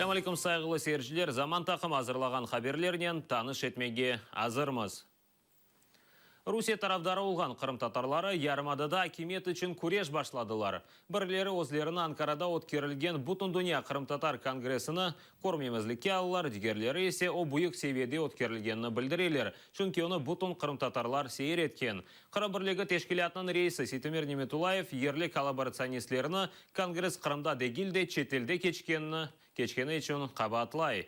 Assalamu alaikum saygılı seyirciler. Zaman takım hazırlagan haberlerінен таныш etmеге азырмыз. Русия тарафдары olgan Қырым татарлары Ярмадада акимет үшін күреш башладылар. Бірлері өзлерін Анкарада өткерілген Бұтын Дүния Қырым татар конгрессіні көрмемізлікке алылар, дигерлері есе о бұйық севеде өткерілгенні білдірелер. Чүнки оны Бұтын Қырым татарлар сейір еткен. Қырым бірлігі тешкілятының рейсі Ситимир Неметулаев ерлі коллаборационистлеріні конгресс Қырымда дегилде четелде кечкені үшін қабатлай.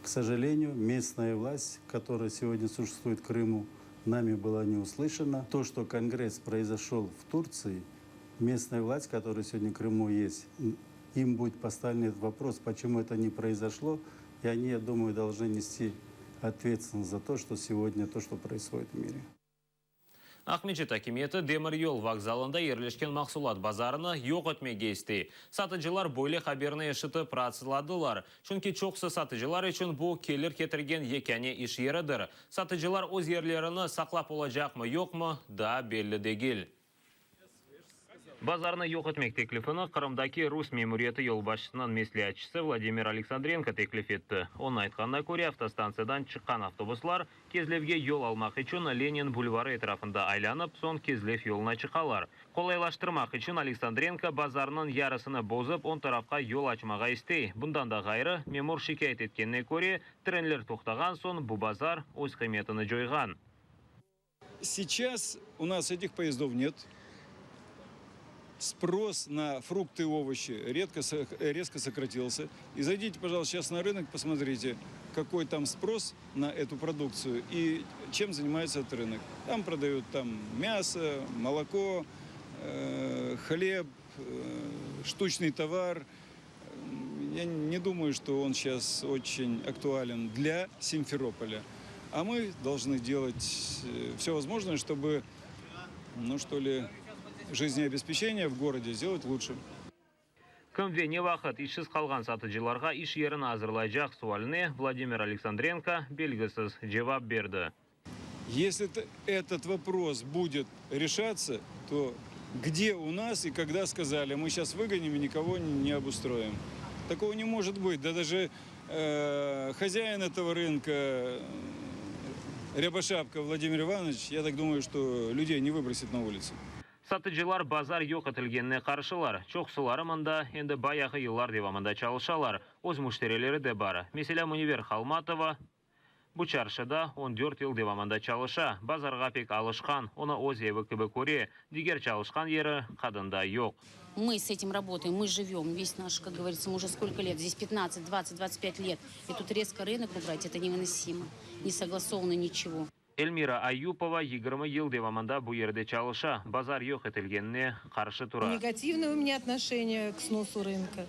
К сожалению, местная власть, которая сегодня существует в Крыму, нами была не услышана. То, что Конгресс произошел в Турции, местная власть, которая сегодня в Крыму есть, им будет поставлен этот вопрос, почему это не произошло, и они, я думаю, должны нести ответственность за то, что сегодня, то, что происходит в мире. Ақмечет акиметі Демір Йол вокзалында ерлешкен мақсулат базарыны yok etmеге істей. Сатыжылар бойлы хаберні ешіті працыладылар. Чүнки чоқсы сатыжылар үшін бұл келер кетірген екәне іш ерідір. Сатыжылар өз ерлеріні сақлап олажақ мы, yok мы, да белі дегел. Базарны yok etmek teklifini Qırımdaki Rus memuriyeti yolbaşçısının meslihatçısı Vladimir Alexandrenko teklif etdi. Onun aytqanına göre avtostansiyadan çıqqan avtobuslar Kezlevге yol almaq üçün Lenin bulvarı etrafında aylanıp son Kezlev yoluna çıqalar. Kolaylaştırmaq üçün Alexandrenko bazarının yarısını bozup on tarafqa yol açmağa istey. Bundan da gayrı memur şikayet etkеніне göre trenler toxtаған son bu bazar öz qiymetini joygan. Сейчас у нас этих поездов нет. Спрос на фрукты и овощи резко сократился. И зайдите, пожалуйста, сейчас на рынок, посмотрите, какой там спрос на эту продукцию и чем занимается этот рынок. Там продают мясо, молоко, хлеб, штучный товар. Я не думаю, что он сейчас очень актуален для Симферополя. А мы должны делать все возможное, чтобы, жизнеобеспечение в городе сделать лучше. Кім не вақыт ішсіз қалған сатыжыларға іш ерін азырлайжақ суаліне Владимир Александренко белгісіз жауап берді. Если этот вопрос будет решаться, то где у нас и когда сказали, мы сейчас выгоним и никого не обустроим. Такого не может быть. Да даже хозяин этого рынка, Рябошапка Владимир Иванович, я так думаю, что людей не выбросит на улицу. Сатыжылар базар yok etilgenine qarşılar. Çoxsылары мында енді баяғы yıllar devamında çalışalar. Öz müşterileri de бар. Mesela Muniver Халматова bu çarşıda 14 yıl devamında çalışa. Bazarga pek alışkan, ona öz evi gibi көре. Diğer çalışkan yeri kadında yok. Мы с этим работаем, мы живем. Весь наш, как говорится, мы уже сколько лет? Здесь 15, 20, 25 лет. И тут резко рынок убрать, это невыносимо. Не согласовано ничего. Эльмира Аюпова 20 yıl devamında bu yerde çalışa. Bazar yok etilgenine karşı tura. Негативное у меня отношение к сносу рынка.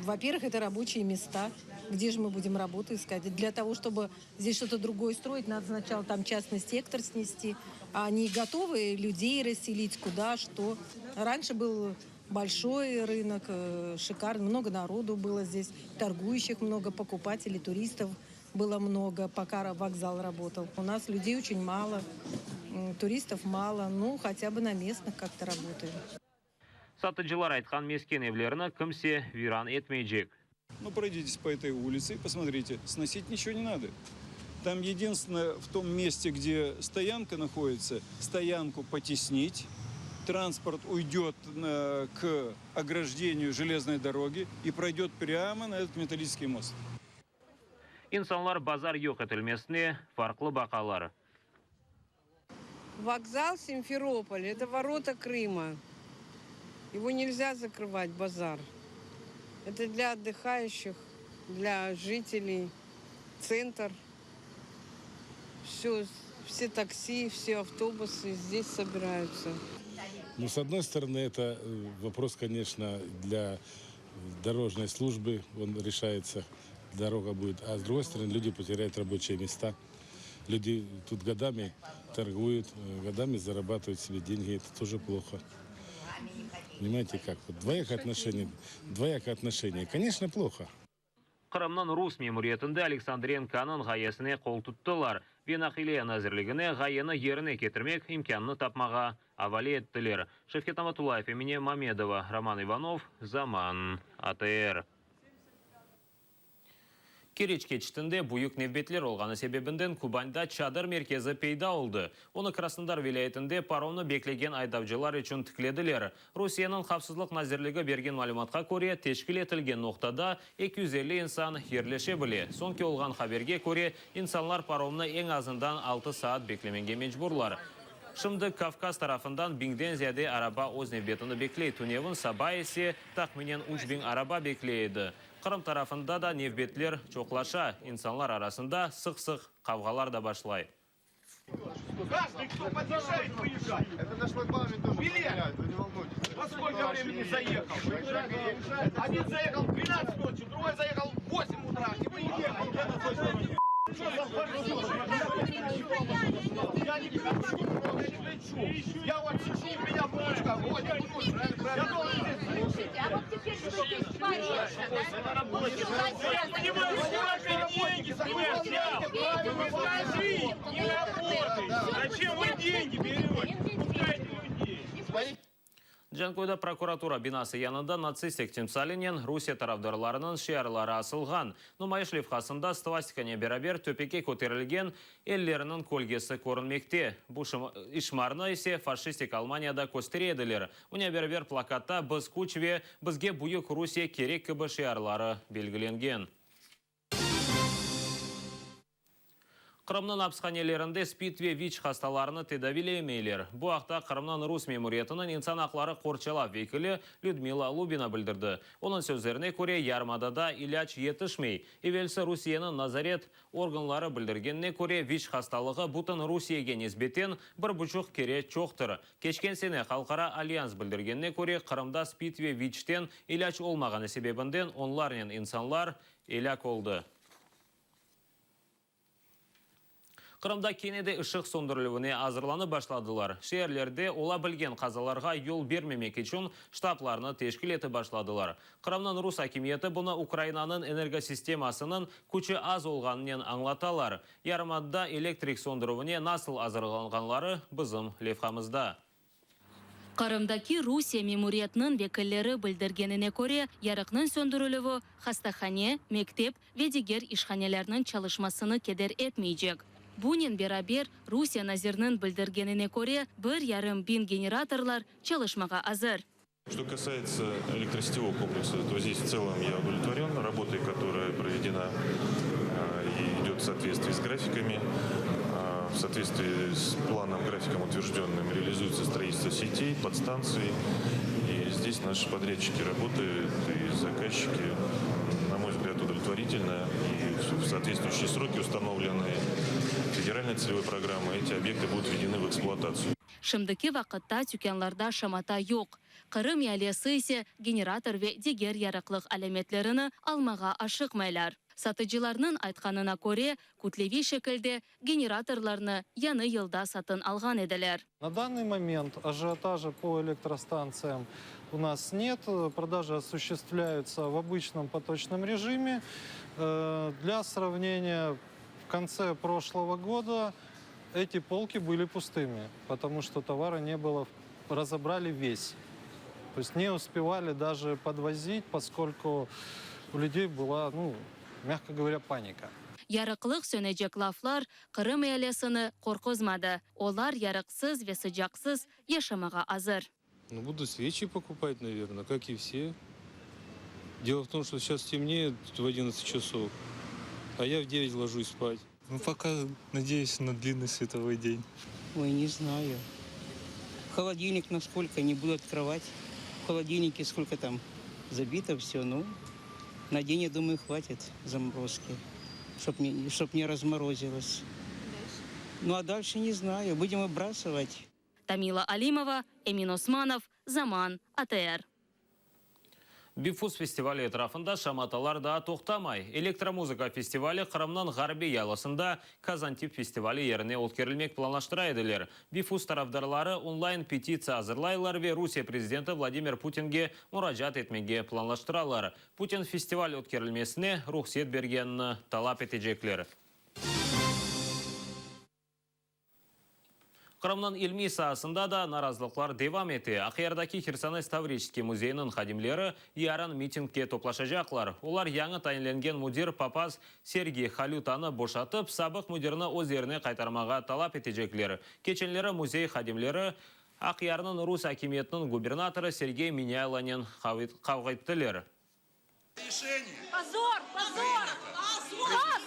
Во-первых, это рабочие места. Где же мы будем работу искать? Для того, чтобы здесь что-то другое строить, надо сначала там частный сектор снести. А они готовы людей расселить куда, что. Раньше был большой рынок, шикарный, много народу было здесь, торгующих много, покупателей, туристов было много, пока вокзал работал. У нас людей очень мало, туристов мало, хотя бы на местных как-то работаем. Satıcılar айтқан мескен evlerini kimse viran etmeyecek. Пройдитесь по этой улице и посмотрите, сносить ничего не надо. Там единственное, в том месте, где стоянка находится, стоянку потеснить, транспорт уйдет к ограждению железной дороги и пройдет прямо на этот металлический мост. İnsanlar bazar yok etilmesine farklı bakalar. Вокзал Симферополь – это ворота Крыма. Его нельзя закрывать, базар. Это для отдыхающих, для жителей, центр. Все такси, все автобусы здесь собираются. С одной стороны, это вопрос, конечно, для дорожной службы, он решается, дорога будет. А с другой стороны, люди потеряют рабочие места. Люди тут годами торгуют, годами зарабатывают себе деньги, это тоже плохо. Понимаете, как? Двоякое отношение. Конечно, плохо. Қырымның Рус мемуриетінде Александренконың ғаясыне қол тұттылар. Венахилия нәзірлігіне ғаяны еріне кетірмек имканны тапмаға авали еттілер. Шевкет Аматулаев, Эмине Мамедова, Роман Иванов, Заман, АТР. Керечке читінде бұйық невбетлер олғаны себебінден Кубаньда чадыр меркезі пейда олды. Оны Краснодар вилаетінде паромны беклеген айдавчылар үшін тікледілер. Русияның қапсызлық назерлігі берген малюматқа көре тешкіл етілген ноқтада 250 инсан ерлеше біле. Сонке олған хаберге көре инсанлар паромны ең азындан 6 саат беклеменге мечбурлар. Шымды Кавказ тарафындан биңден зияде араба оз невбетіні беклей. Туневін сабай есе тақменен уч биң араба беклейді. Қырым тарафында да невбетлер чоқлаша, инсанлар арасында сық-сық қавғалар да башлай. Каждый, кто подъезжает, выезжает. Это наш шлагбаумин тоже стреляет, вы не волнуйтесь. Во сколько времени заехал? Один заехал в 12 ночи, другой заехал в 8 утра. И вы ехали. Я не кричу. Я вот сижу, у меня бочка. Вот, я должен здесь слушать. А вот теперь что здесь творится, да? Зачем вы деньги берете? Пускайте людей. Жанкойда прокуратура бинасы янында нацистик темсалинен Русия тарафдарларының шиарлары асылған. Нумайшлев қасында свастикане берабер төпеке көтерілген еллерінің көлгесі көрінмекте. Бұл ишмарны есе фашистик Алманияда көстереділер. Уня берабер плакатта біз күчве, бізге бұйық Русия керек кібі шиарлары белгіленген. Қырымның апсханелерінде СПИД ве ВИЧ хасталарыны тедавилемейлер. Бұл ақта Қырымның Рус мемориятының инсан ақлары қорчала векілі Людмила Лубина білдірді. Оның сөздеріне көре ярмадада иляч етішмей. Евелсі Русияның Назарет органлары білдіргеніне көре ВИЧ хасталығы бұтын Русияге несбетен бір бұчық кере чоқтыр. Кешкен сене Халқара Альянс білдіргеніне көре Қырымда СПИД ве ВИЧтен иляч олмағаны себебінден онларнен инсанлар иляк олды. Қырымда кенеде ұшық сондырылуыне азырланы башладылар. Шehirlerde ола білген қазаларға yol бермемек үшін штапларны тешкіл еті башладылар. Қырымның Рус акиметі бұны Украинаның энергосистемасының күші аз олғанын аңлаталар. Ярмадда электрик сондыруыне насыл азырланғанлары бізім левхамызда. Қырымдаки Русия мемориятның векілері білдіргеніне көре, ярықның сөндірілуі хастахане, мектеп, ведегер ишханелерінің çalışmasını кедер етмейджек. Бунин берабер Русия назирның білдіргеніне көре, 1,5 генераторлар çalışmaға азыр. Что касается электросетевого комплекса, то здесь в целом я удовлетворен работой, которая проведена и идет в соответствии с графиками. В соответствии с планом, графиком утвержденным, реализуется строительство сетей, подстанций. И здесь наши подрядчики работают, и заказчики, на мой взгляд, удовлетворительно. И в соответствующие сроки, установленные федеральной целевой программой, эти объекты будут введены в эксплуатацию. Шымдыки вақытта тюкенларда шамата yok. Қырым ялесі ise генератор ве дегер ярықлық әлеметлеріні алмаға ашықмайлар. Сатыcılarның айтқанына көре, күтлеви шекілде генераторларны яны елда сатын алған еділер. На данный момент ажиотажа по электростанциям у нас нет. Продажи осуществляются в обычном поточном режиме. Для сравнения, в конце прошлого года эти полки были пустыми, потому что товара не было, разобрали весь. То есть не успевали даже подвозить, поскольку у людей была, мягко говоря, паника. Ярықлық сөнecek laflar Қырым елесіні қорқызмады. Олар ярықсыз ве sıcaksız yaşamaға азыр. Буду свечи покупать, наверное, как и все. Дело в том, что сейчас темнеет в 11 часов, а я в 9 ложусь спать. Пока надеюсь на длинный световой день. Ой, не знаю. Холодильник насколько не буду открывать. В холодильнике сколько там забито все, на день, я думаю, хватит заморозки, чтоб не разморозилось. А дальше не знаю, будем выбрасывать. Тамила Алимова, Эмин Османов, Заман, АТР. Бифус фестивалі етрафында шаматалар да тоқтамай. Электромузыка фестивалі Қырымның ғарби ялысында Казантип фестивалі еріне өткерілмек планлаштыра еділер. Бифус тарафдарлары онлайн петиция азырлайлар ве Русия президенті Владимир Путинге мұражат етмеге планлаштыралар. Путин фестиваль өткерілмесіне рұқсет бергенін талап етежеклер. Қырымның илми сahasында да наразылықлар девам еті. Ақиярдаки Херсонес Таврический музейінің қадимлері яран митингке топлашажақлар. Олар яңы тайынленген мудир папаз Сергей Халютаны бошатып, сабық мудирны өз еріне қайтармаға талап етежеклер. Кеченлері музей қадимлері Ақиярның Рус акиметінің губернаторы Сергей Миняйланен қауғайттылер. Позор! Позор! Позор! Позор! Позор!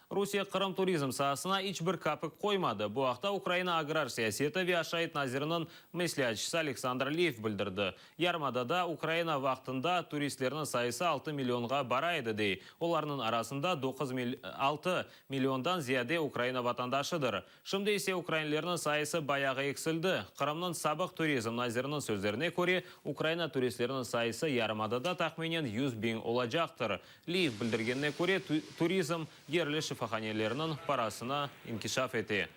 Русия Қырым туризм сahasына ичбір капық қоймады. Бұл ақта Украина аграр саясеті Виашайт Назирінің мыслячысы Александр Лев білдірді. Ярмадада Украина вақтында туристлерінің сайысы 6 миллионға барайды дей. Оларының арасында 6 миллиондан зияде Украина ватандашыдыр. Шымды есе украинлерінің сайысы баяғы ексілді. Қырымның сабық туризм Назирінің сөздеріне көре, Украина туристлерінің сайысы Ярмадада тақменен 100 000 олажақтыр. Лев білдіргеніне көре туризм ерлі шифаханелерінің парасына инкишаф еті.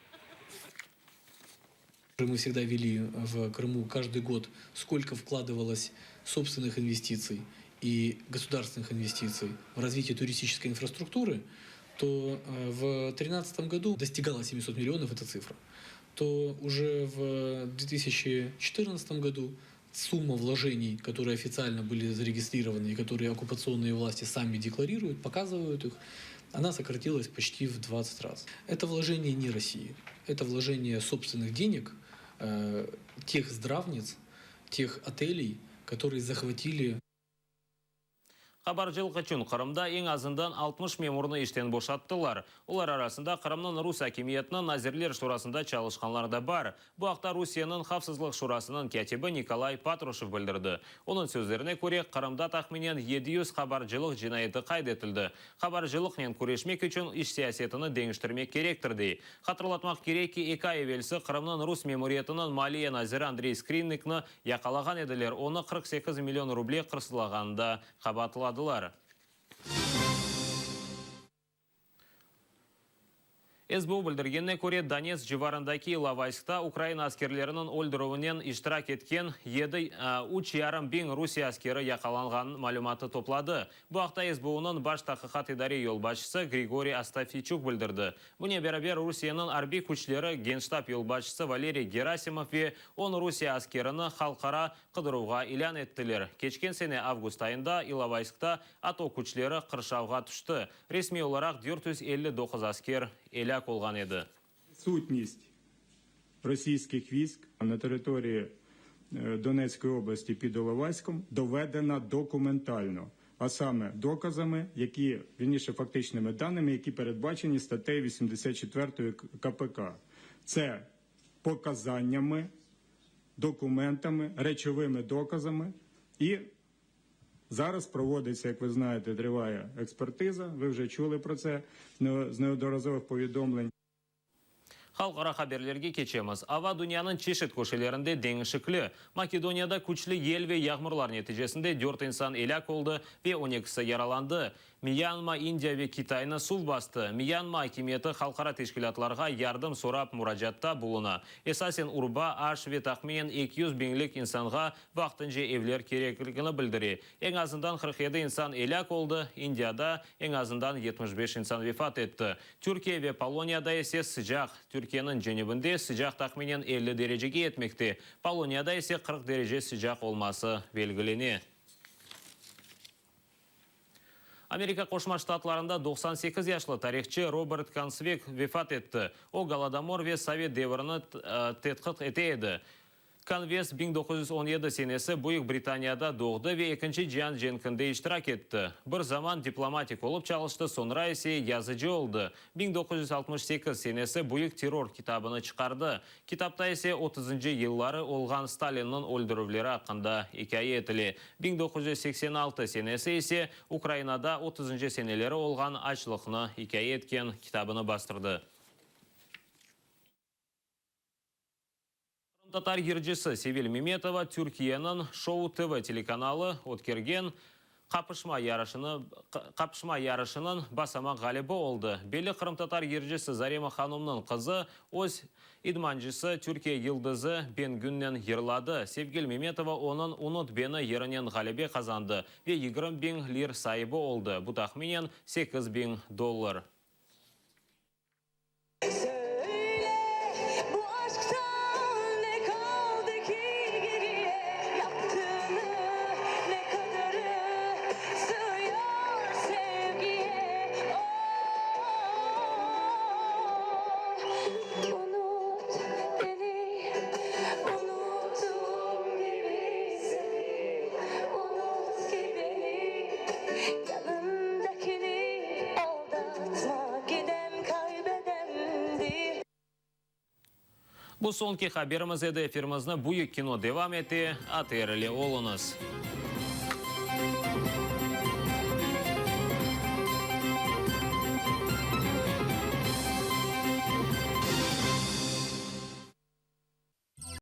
Мы всегда вели в Крыму каждый год, сколько вкладывалось собственных инвестиций и государственных инвестиций в развитие туристической инфраструктуры, то в 2013 году достигала 700 миллионов эта цифра. То уже в 2014 году сумма вложений, которые официально были зарегистрированы и которые оккупационные власти сами декларируют, показывают их, она сократилась почти в 20 раз. Это вложение не России, это вложение собственных денег, тех здравниц, тех отелей, которые захватили. Хабар жылғы үшін Қырымда ең азындан 60 меморны іштен бошаттылар. Олар арасында Қырымның Рус акимиетінің Назирлер шурасында чалышқанлар да бар. Бұл ақта Русияның Қавсызлық шурасының кәтебі Николай Патрушев білдірді. Оның сөздеріне көре Қырымда тақменен 700 хабар жылық жинайеті қайдетілді. Хабар жылықнен көрешмек үшін іш сиясетіні деңіштірмек керектірді. Қатырлатмақ керекі екі евелсі Қырымның Рус мемориетінің Малия Назирі Андрей Скринникні яқалаған еділер. Оны 48 миллион рублей қырсылағанда қабатыладылар. СБУ білдіргеніне көре Донецк жыварындаки Иловайскта Украина аскерлерінің өлдіруінен иштирак еткен 3,5 бин Русия аскері яқаланған малуматы топлады. Бұл ақта СБУ-ның баш тақиқат идаре елбашысы Григорий Астафийчук білдірді. Бұне бәрі Русияның арби күчлері Генштаб елбашысы Валерий Герасимов ве он Русия аскеріні халқара қыдыруға илян еттілер. Кечкен сене август айында Иловайскта ато күчлері қыршауға түшті. Ресми оларақ 459 аскер еляк олған еді. Сутність російських військ на території Донецької області під Іловайськом доведена документально, а саме доказами, які, вірніше, фактичними даними, які передбачені статтею 84 КПК. Це показаннями, документами, речовими доказами і зараз проводиться, як ви знаєте, триває експертиза, ви вже чули про це з неодноразових повідомлень. Халқара хаберлерге кечеміз. Ава дүнияның чешет көшелерінде деңішіклі. Македонияда күчлі ел ве яғмырлар нәтижесінде 4 инсан еляк олды ве 12-сі яраланды. Мьянма, Индия ве Китайны сув басты. Мьянма акиметі халқара тешкілатларға ярдым сорап мұражатта бұлына. Эсасен урба аш ве тақмен 200 бинлік инсанға вақтынже евлер керекілігіні білдіре. Ең азындан 47 инсан еляк олды. Индияда ең азындан 75 инсан вефат етті. Түркия ве Полонияда есе sıcақ. Түркияның женебінде sıcақ тақменен 50 дәрежеге етмекте. Полонияда есе 40 дәреже sıcақ олмасы белгілене. Америка Қошма Штатларында 98 яшлы тарихчы Роберт Консвек вефат етті. О Голодомор ве Совет девіріні тетқық етейді. Конвес 1917 сенесі Бүйік Британияда доғды ве екінші жан женкінде иштирак етті. Бір заман дипломатик олып чалышты, сонра есе языжы олды. 1968 сенесі Бүйік террор китабыны чықарды. Китапта есе 30-й еллары олған Сталинның өлдірулері ақында екайы етілі. 1986 сенесі есе Украинада 30-й сенелері олған ачлықны екайы еткен китабыны бастырды. Татар ерджесі Севил Меметова Түркияның Шоу ТВ телеканалы өткерген Kapışma yarışının basama galibi oldu. Belli Kırım Tatar yercisi Zarema Hanım'ın kızı öz idmancısı Türkiye yıldızı Ben Günnen yırladı. Sevgili Mehmetova onun Unut Beni yerinen galibi kazandı ve 20.000 lir sahibi oldu. Bu tahminen $8.000. Bu sonki haberimiz edi. Efirimizni Buyuk Kino devam etti. Aterli olunuz.